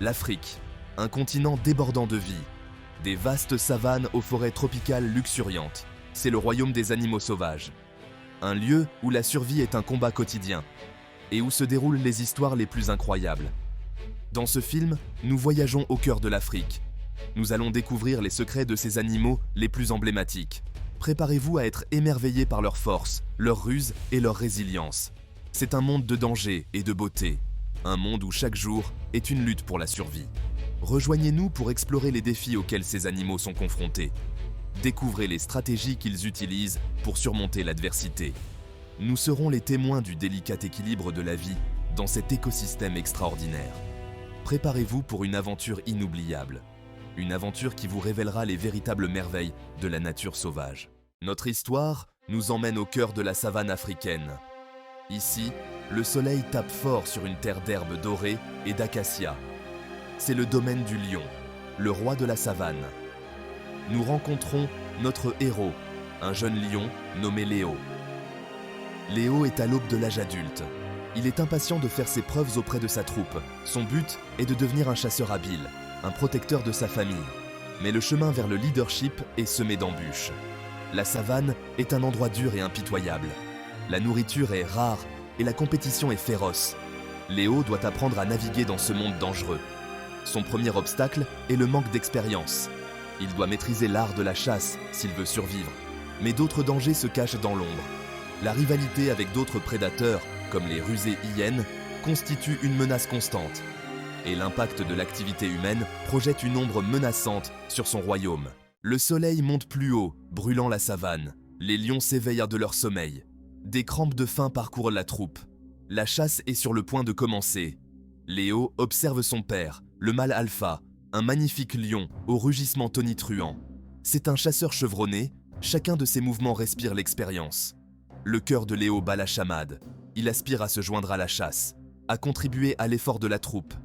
L'Afrique, un continent débordant de vie. Des vastes savanes aux forêts tropicales luxuriantes. C'est le royaume des animaux sauvages. Un lieu où la survie est un combat quotidien et où se déroulent les histoires les plus incroyables. Dans ce film, nous voyageons au cœur de l'Afrique. Nous allons découvrir les secrets de ces animaux les plus emblématiques. Préparez-vous à être émerveillés par leur force, leur ruse et leur résilience. C'est un monde de danger et de beauté. Un monde où chaque jour est une lutte pour la survie. Rejoignez-nous pour explorer les défis auxquels ces animaux sont confrontés. Découvrez les stratégies qu'ils utilisent pour surmonter l'adversité. Nous serons les témoins du délicat équilibre de la vie dans cet écosystème extraordinaire. Préparez-vous pour une aventure inoubliable. Une aventure qui vous révélera les véritables merveilles de la nature sauvage. Notre histoire nous emmène au cœur de la savane africaine. Ici, le soleil tape fort sur une terre d'herbes dorées et d'acacias. C'est le domaine du lion, le roi de la savane. Nous rencontrons notre héros, un jeune lion nommé Léo. Léo est à l'aube de l'âge adulte. Il est impatient de faire ses preuves auprès de sa troupe. Son but est de devenir un chasseur habile, un protecteur de sa famille. Mais le chemin vers le leadership est semé d'embûches. La savane est un endroit dur et impitoyable. La nourriture est rare et la compétition est féroce. Léo doit apprendre à naviguer dans ce monde dangereux. Son premier obstacle est le manque d'expérience. Il doit maîtriser l'art de la chasse s'il veut survivre. Mais d'autres dangers se cachent dans l'ombre. La rivalité avec d'autres prédateurs, comme les rusées hyènes, constitue une menace constante. Et l'impact de l'activité humaine projette une ombre menaçante sur son royaume. Le soleil monte plus haut, brûlant la savane. Les lions s'éveillent de leur sommeil. Des crampes de faim parcourent la troupe. La chasse est sur le point de commencer. Léo observe son père, le mâle alpha, un magnifique lion au rugissement tonitruant. C'est un chasseur chevronné, chacun de ses mouvements respire l'expérience. Le cœur de Léo bat la chamade. Il aspire à se joindre à la chasse, à contribuer à l'effort de la troupe.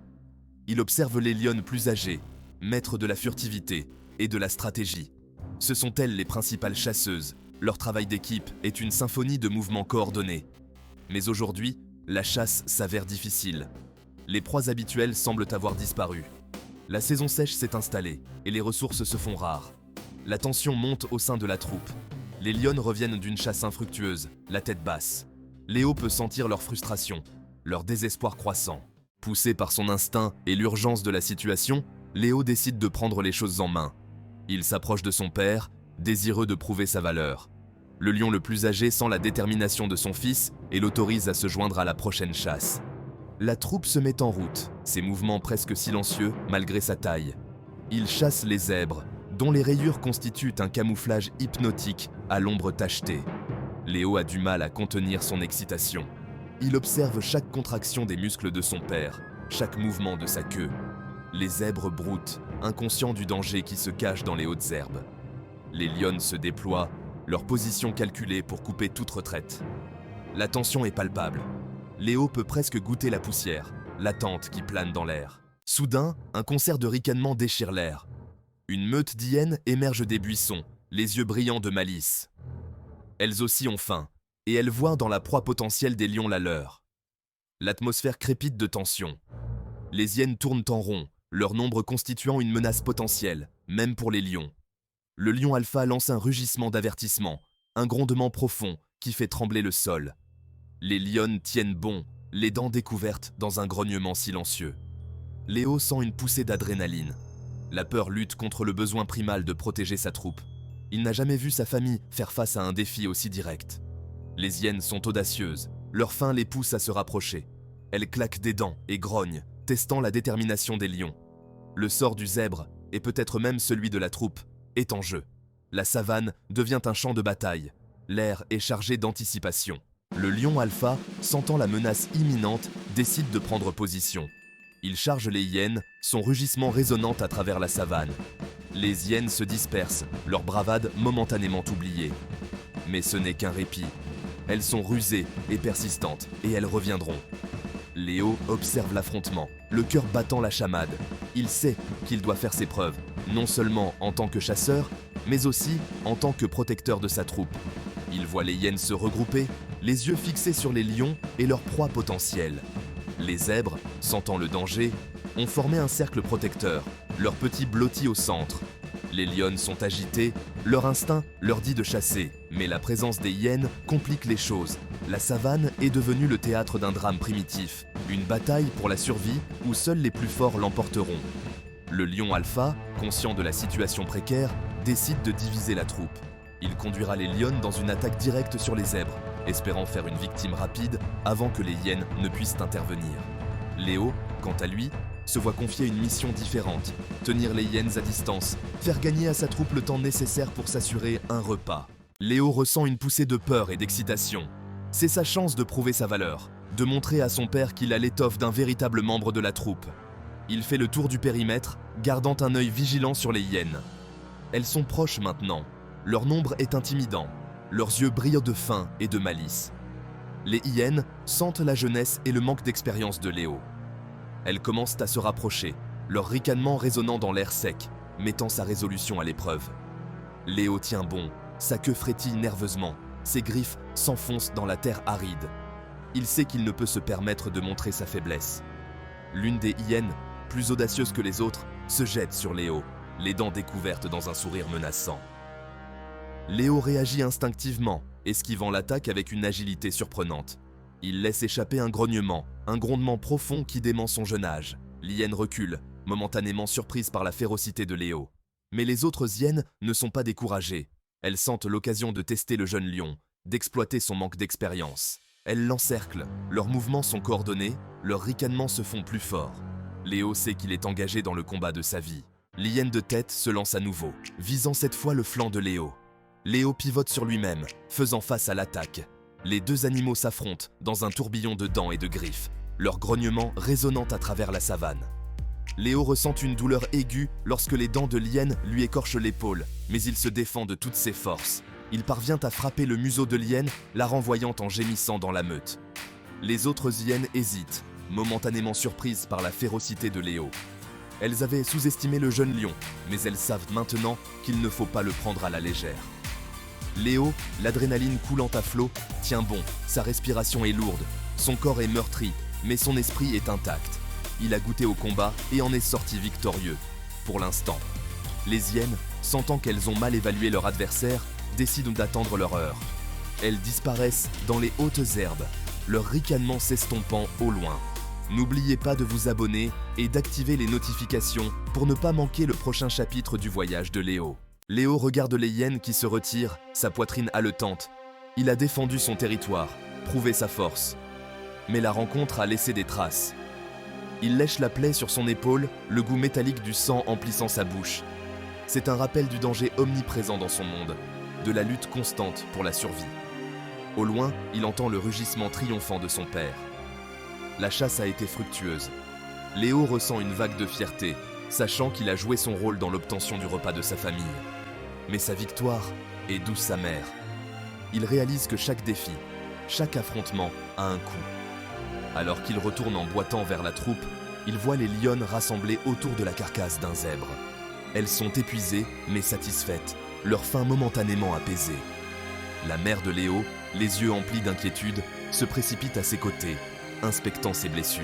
Il observe les lionnes plus âgées, maîtres de la furtivité et de la stratégie. Ce sont elles les principales chasseuses. Leur travail d'équipe est une symphonie de mouvements coordonnés. Mais aujourd'hui, la chasse s'avère difficile. Les proies habituelles semblent avoir disparu. La saison sèche s'est installée et les ressources se font rares. La tension monte au sein de la troupe. Les lionnes reviennent d'une chasse infructueuse, la tête basse. Léo peut sentir leur frustration, leur désespoir croissant. Poussé par son instinct et l'urgence de la situation, Léo décide de prendre les choses en main. Il s'approche de son père, désireux de prouver sa valeur. Le lion le plus âgé sent la détermination de son fils et l'autorise à se joindre à la prochaine chasse. La troupe se met en route, ses mouvements presque silencieux malgré sa taille. Il chasse les zèbres, dont les rayures constituent un camouflage hypnotique à l'ombre tachetée. Léo a du mal à contenir son excitation. Il observe chaque contraction des muscles de son père, chaque mouvement de sa queue. Les zèbres broutent, inconscients du danger qui se cache dans les hautes herbes. Les lionnes se déploient, leur position calculée pour couper toute retraite. La tension est palpable. Léo peut presque goûter la poussière, l'attente qui plane dans l'air. Soudain, un concert de ricanements déchire l'air. Une meute d'hyènes émerge des buissons, les yeux brillants de malice. Elles aussi ont faim, et elles voient dans la proie potentielle des lions la leur. L'atmosphère crépite de tension. Les hyènes tournent en rond, leur nombre constituant une menace potentielle, même pour les lions. Le lion alpha lance un rugissement d'avertissement, un grondement profond qui fait trembler le sol. Les lionnes tiennent bon, les dents découvertes dans un grognement silencieux. Léo sent une poussée d'adrénaline. La peur lutte contre le besoin primal de protéger sa troupe. Il n'a jamais vu sa famille faire face à un défi aussi direct. Les hyènes sont audacieuses, leur faim les pousse à se rapprocher. Elles claquent des dents et grognent, testant la détermination des lions. Le sort du zèbre, et peut-être même celui de la troupe, est en jeu. La savane devient un champ de bataille. L'air est chargé d'anticipation. Le lion alpha, sentant la menace imminente, décide de prendre position. Il charge les hyènes, son rugissement résonnant à travers la savane. Les hyènes se dispersent, leur bravade momentanément oubliée. Mais ce n'est qu'un répit. Elles sont rusées et persistantes, et elles reviendront. Léo observe l'affrontement, le cœur battant la chamade. Il sait qu'il doit faire ses preuves, non seulement en tant que chasseur, mais aussi en tant que protecteur de sa troupe. Il voit les hyènes se regrouper, les yeux fixés sur les lions et leur proie potentielle. Les zèbres, sentant le danger, ont formé un cercle protecteur, leurs petits blottis au centre. Les lionnes sont agitées, leur instinct leur dit de chasser, mais la présence des hyènes complique les choses. La savane est devenue le théâtre d'un drame primitif, une bataille pour la survie où seuls les plus forts l'emporteront. Le lion alpha, conscient de la situation précaire, décide de diviser la troupe. Il conduira les lionnes dans une attaque directe sur les zèbres, espérant faire une victime rapide avant que les hyènes ne puissent intervenir. Léo, quant à lui, se voit confier une mission différente, tenir les hyènes à distance, faire gagner à sa troupe le temps nécessaire pour s'assurer un repas. Léo ressent une poussée de peur et d'excitation. C'est sa chance de prouver sa valeur, de montrer à son père qu'il a l'étoffe d'un véritable membre de la troupe. Il fait le tour du périmètre, gardant un œil vigilant sur les hyènes. Elles sont proches maintenant, leur nombre est intimidant, leurs yeux brillent de faim et de malice. Les hyènes sentent la jeunesse et le manque d'expérience de Léo. Elles commencent à se rapprocher, leur ricanement résonnant dans l'air sec, mettant sa résolution à l'épreuve. Léo tient bon, sa queue frétille nerveusement, ses griffes s'enfoncent dans la terre aride. Il sait qu'il ne peut se permettre de montrer sa faiblesse. L'une des hyènes, plus audacieuse que les autres, se jette sur Léo, les dents découvertes dans un sourire menaçant. Léo réagit instinctivement, esquivant l'attaque avec une agilité surprenante. Il laisse échapper un grognement, un grondement profond qui dément son jeune âge. L'hyène recule, momentanément surprise par la férocité de Léo. Mais les autres hyènes ne sont pas découragées. Elles sentent l'occasion de tester le jeune lion, d'exploiter son manque d'expérience. Elles l'encerclent, leurs mouvements sont coordonnés, leurs ricanements se font plus forts. Léo sait qu'il est engagé dans le combat de sa vie. L'hyène de tête se lance à nouveau, visant cette fois le flanc de Léo. Léo pivote sur lui-même, faisant face à l'attaque. Les deux animaux s'affrontent dans un tourbillon de dents et de griffes, leur grognement résonnant à travers la savane. Léo ressent une douleur aiguë lorsque les dents de l'hyène lui écorchent l'épaule, mais il se défend de toutes ses forces. Il parvient à frapper le museau de l'hyène, la renvoyant en gémissant dans la meute. Les autres hyènes hésitent, momentanément surprises par la férocité de Léo. Elles avaient sous-estimé le jeune lion, mais elles savent maintenant qu'il ne faut pas le prendre à la légère. Léo, l'adrénaline coulant à flot, tient bon, sa respiration est lourde, son corps est meurtri, mais son esprit est intact. Il a goûté au combat et en est sorti victorieux, pour l'instant. Les hyènes, sentant qu'elles ont mal évalué leur adversaire, décident d'attendre leur heure. Elles disparaissent dans les hautes herbes, leur ricanement s'estompant au loin. N'oubliez pas de vous abonner et d'activer les notifications pour ne pas manquer le prochain chapitre du voyage de Léo. Léo regarde les hyènes qui se retirent, sa poitrine haletante. Il a défendu son territoire, prouvé sa force. Mais la rencontre a laissé des traces. Il lèche la plaie sur son épaule, le goût métallique du sang emplissant sa bouche. C'est un rappel du danger omniprésent dans son monde, de la lutte constante pour la survie. Au loin, il entend le rugissement triomphant de son père. La chasse a été fructueuse. Léo ressent une vague de fierté, sachant qu'il a joué son rôle dans l'obtention du repas de sa famille. Mais sa victoire est douce amère. Il réalise que chaque défi, chaque affrontement a un coût. Alors qu'il retourne en boitant vers la troupe, il voit les lionnes rassemblées autour de la carcasse d'un zèbre. Elles sont épuisées mais satisfaites, leur faim momentanément apaisée. La mère de Léo, les yeux emplis d'inquiétude, se précipite à ses côtés, inspectant ses blessures.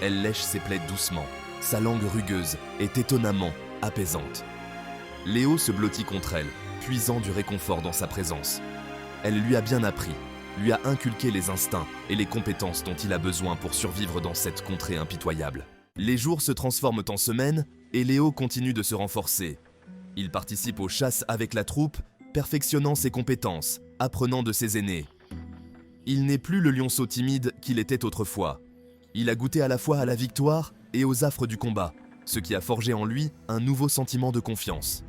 Elle lèche ses plaies doucement. Sa langue rugueuse est étonnamment apaisante. Léo se blottit contre elle, puisant du réconfort dans sa présence. Elle lui a bien appris, lui a inculqué les instincts et les compétences dont il a besoin pour survivre dans cette contrée impitoyable. Les jours se transforment en semaines et Léo continue de se renforcer. Il participe aux chasses avec la troupe, perfectionnant ses compétences, apprenant de ses aînés. Il n'est plus le lionceau timide qu'il était autrefois. Il a goûté à la fois à la victoire et aux affres du combat, ce qui a forgé en lui un nouveau sentiment de confiance.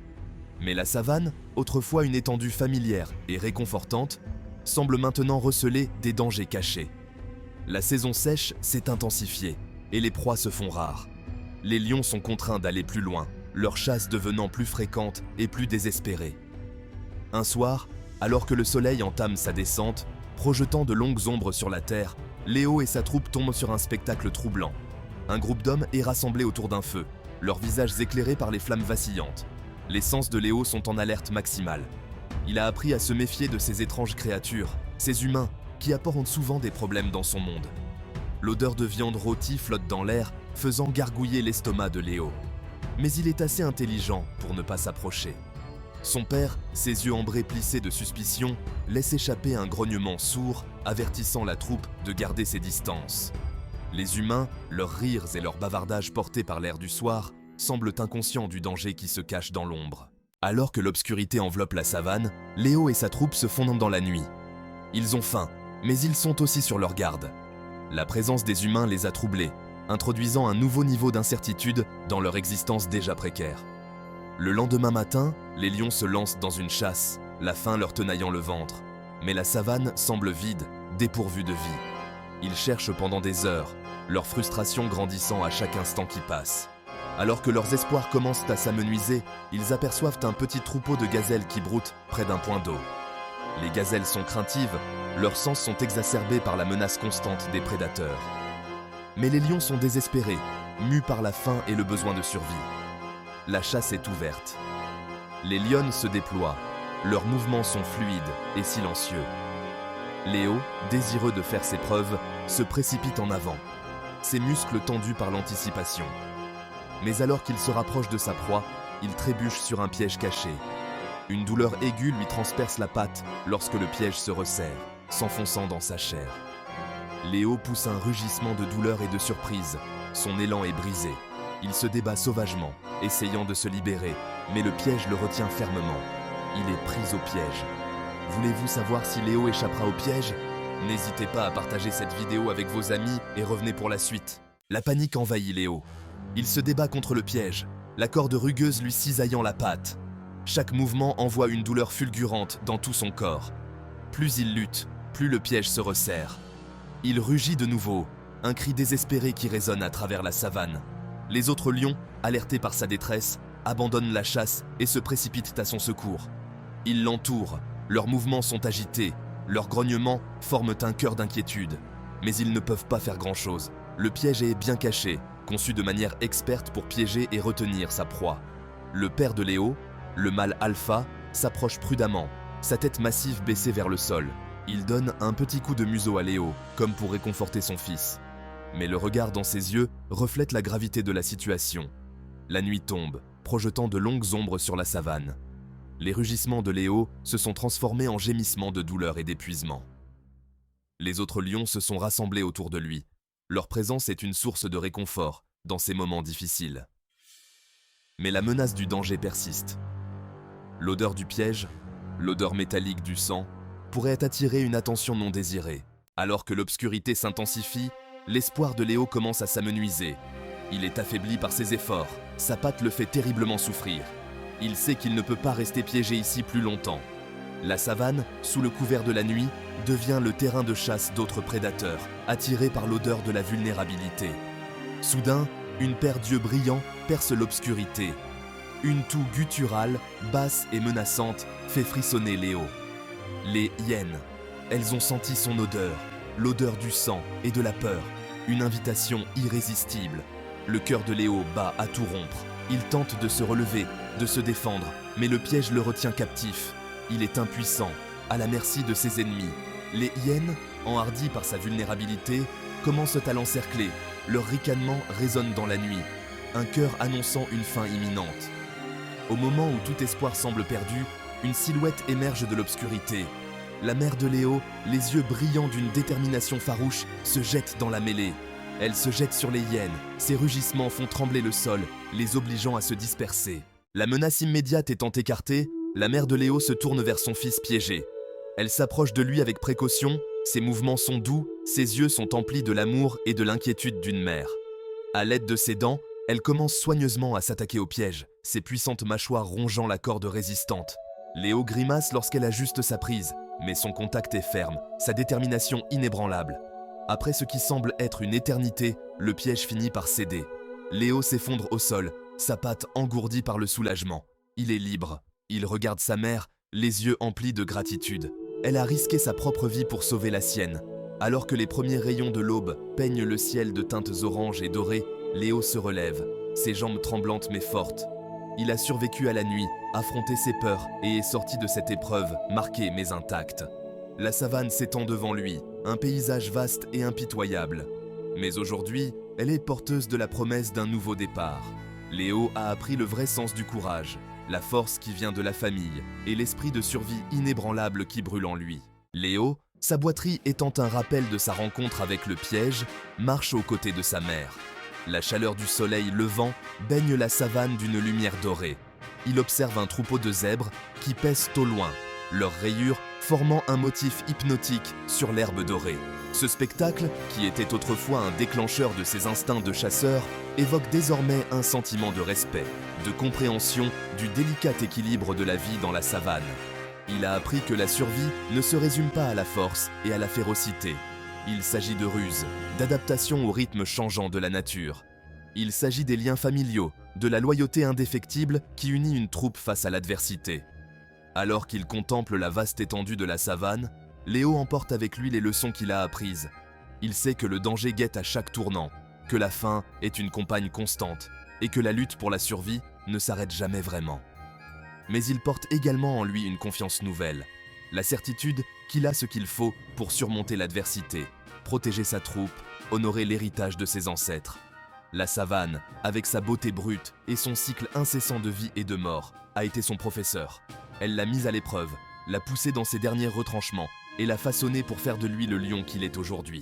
Mais la savane, autrefois une étendue familière et réconfortante, semble maintenant receler des dangers cachés. La saison sèche s'est intensifiée et les proies se font rares. Les lions sont contraints d'aller plus loin, leur chasse devenant plus fréquente et plus désespérée. Un soir, alors que le soleil entame sa descente, projetant de longues ombres sur la terre, Léo et sa troupe tombent sur un spectacle troublant. Un groupe d'hommes est rassemblé autour d'un feu, leurs visages éclairés par les flammes vacillantes. Les sens de Léo sont en alerte maximale. Il a appris à se méfier de ces étranges créatures, ces humains, qui apportent souvent des problèmes dans son monde. L'odeur de viande rôtie flotte dans l'air, faisant gargouiller l'estomac de Léo. Mais il est assez intelligent pour ne pas s'approcher. Son père, ses yeux ambrés plissés de suspicion, laisse échapper un grognement sourd, avertissant la troupe de garder ses distances. Les humains, leurs rires et leurs bavardages portés par l'air du soir, semblent inconscients du danger qui se cache dans l'ombre. Alors que l'obscurité enveloppe la savane, Léo et sa troupe se fondent dans la nuit. Ils ont faim, mais ils sont aussi sur leur garde. La présence des humains les a troublés, introduisant un nouveau niveau d'incertitude dans leur existence déjà précaire. Le lendemain matin, les lions se lancent dans une chasse, la faim leur tenaillant le ventre. Mais la savane semble vide, dépourvue de vie. Ils cherchent pendant des heures, leur frustration grandissant à chaque instant qui passe. Alors que leurs espoirs commencent à s'amenuiser, ils aperçoivent un petit troupeau de gazelles qui broutent près d'un point d'eau. Les gazelles sont craintives, leurs sens sont exacerbés par la menace constante des prédateurs. Mais les lions sont désespérés, mus par la faim et le besoin de survie. La chasse est ouverte. Les lionnes se déploient, leurs mouvements sont fluides et silencieux. Léo, désireux de faire ses preuves, se précipite en avant, ses muscles tendus par l'anticipation. Mais alors qu'il se rapproche de sa proie, il trébuche sur un piège caché. Une douleur aiguë lui transperce la patte lorsque le piège se resserre, s'enfonçant dans sa chair. Léo pousse un rugissement de douleur et de surprise. Son élan est brisé. Il se débat sauvagement, essayant de se libérer, mais le piège le retient fermement. Il est pris au piège. Voulez-vous savoir si Léo échappera au piège? N'hésitez pas à partager cette vidéo avec vos amis et revenez pour la suite. La panique envahit Léo. Il se débat contre le piège, la corde rugueuse lui cisaillant la patte. Chaque mouvement envoie une douleur fulgurante dans tout son corps. Plus il lutte, plus le piège se resserre. Il rugit de nouveau, un cri désespéré qui résonne à travers la savane. Les autres lions, alertés par sa détresse, abandonnent la chasse et se précipitent à son secours. Ils l'entourent, leurs mouvements sont agités, leurs grognements forment un chœur d'inquiétude. Mais ils ne peuvent pas faire grand-chose. Le piège est bien caché, conçu de manière experte pour piéger et retenir sa proie. Le père de Léo, le mâle alpha, s'approche prudemment, sa tête massive baissée vers le sol. Il donne un petit coup de museau à Léo, comme pour réconforter son fils. Mais le regard dans ses yeux reflète la gravité de la situation. La nuit tombe, projetant de longues ombres sur la savane. Les rugissements de Léo se sont transformés en gémissements de douleur et d'épuisement. Les autres lions se sont rassemblés autour de lui. Leur présence est une source de réconfort dans ces moments difficiles. Mais la menace du danger persiste. L'odeur du piège, l'odeur métallique du sang, pourrait attirer une attention non désirée. Alors que l'obscurité s'intensifie, l'espoir de Léo commence à s'amenuiser. Il est affaibli par ses efforts, sa patte le fait terriblement souffrir. Il sait qu'il ne peut pas rester piégé ici plus longtemps. La savane, sous le couvert de la nuit, devient le terrain de chasse d'autres prédateurs, attirés par l'odeur de la vulnérabilité. Soudain, une paire d'yeux brillants perce l'obscurité. Une toux gutturale, basse et menaçante, fait frissonner Léo. Les hyènes. Elles ont senti son odeur, l'odeur du sang et de la peur. Une invitation irrésistible. Le cœur de Léo bat à tout rompre. Il tente de se relever, de se défendre, mais le piège le retient captif. Il est impuissant, à la merci de ses ennemis. Les hyènes, enhardies par sa vulnérabilité, commencent à l'encercler. Leur ricanement résonne dans la nuit, un cœur annonçant une fin imminente. Au moment où tout espoir semble perdu, une silhouette émerge de l'obscurité. La mère de Léo, les yeux brillants d'une détermination farouche, se jette dans la mêlée. Elle se jette sur les hyènes, ses rugissements font trembler le sol, les obligeant à se disperser. La menace immédiate étant écartée, la mère de Léo se tourne vers son fils piégé. Elle s'approche de lui avec précaution, ses mouvements sont doux, ses yeux sont emplis de l'amour et de l'inquiétude d'une mère. À l'aide de ses dents, elle commence soigneusement à s'attaquer au piège, ses puissantes mâchoires rongeant la corde résistante. Léo grimace lorsqu'elle ajuste sa prise, mais son contact est ferme, sa détermination inébranlable. Après ce qui semble être une éternité, le piège finit par céder. Léo s'effondre au sol, sa patte engourdie par le soulagement. Il est libre. Il regarde sa mère, les yeux emplis de gratitude. Elle a risqué sa propre vie pour sauver la sienne. Alors que les premiers rayons de l'aube peignent le ciel de teintes oranges et dorées, Léo se relève, ses jambes tremblantes mais fortes. Il a survécu à la nuit, affronté ses peurs et est sorti de cette épreuve, marquée mais intacte. La savane s'étend devant lui, un paysage vaste et impitoyable. Mais aujourd'hui, elle est porteuse de la promesse d'un nouveau départ. Léo a appris le vrai sens du courage, la force qui vient de la famille et l'esprit de survie inébranlable qui brûle en lui. Léo, sa boiterie étant un rappel de sa rencontre avec le piège, marche aux côtés de sa mère. La chaleur du soleil levant baigne la savane d'une lumière dorée. Il observe un troupeau de zèbres qui pèsent au loin, leurs rayures formant un motif hypnotique sur l'herbe dorée. Ce spectacle, qui était autrefois un déclencheur de ses instincts de chasseur, évoque désormais un sentiment de respect, de compréhension du délicat équilibre de la vie dans la savane. Il a appris que la survie ne se résume pas à la force et à la férocité. Il s'agit de ruse, d'adaptation au rythme changeant de la nature. Il s'agit des liens familiaux, de la loyauté indéfectible qui unit une troupe face à l'adversité. Alors qu'il contemple la vaste étendue de la savane, Léo emporte avec lui les leçons qu'il a apprises. Il sait que le danger guette à chaque tournant, que la faim est une compagne constante et que la lutte pour la survie ne s'arrête jamais vraiment. Mais il porte également en lui une confiance nouvelle, la certitude qu'il a ce qu'il faut pour surmonter l'adversité, protéger sa troupe, honorer l'héritage de ses ancêtres. La savane, avec sa beauté brute et son cycle incessant de vie et de mort, a été son professeur. Elle l'a mise à l'épreuve, l'a poussé dans ses derniers retranchements et l'a façonné pour faire de lui le lion qu'il est aujourd'hui.